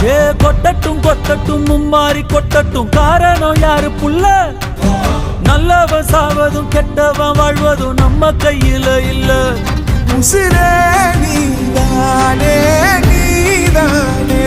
ஏ கொட்டட்டும் கொட்டட்டும் மும்மாறி கொட்டட்டும் காரணம் யாரு புள்ள நல்லவன் சாவதும் கெட்டவன் வாழ்வதும் நம்ம கையில இல்ல உசிரே நீதானே நீதானே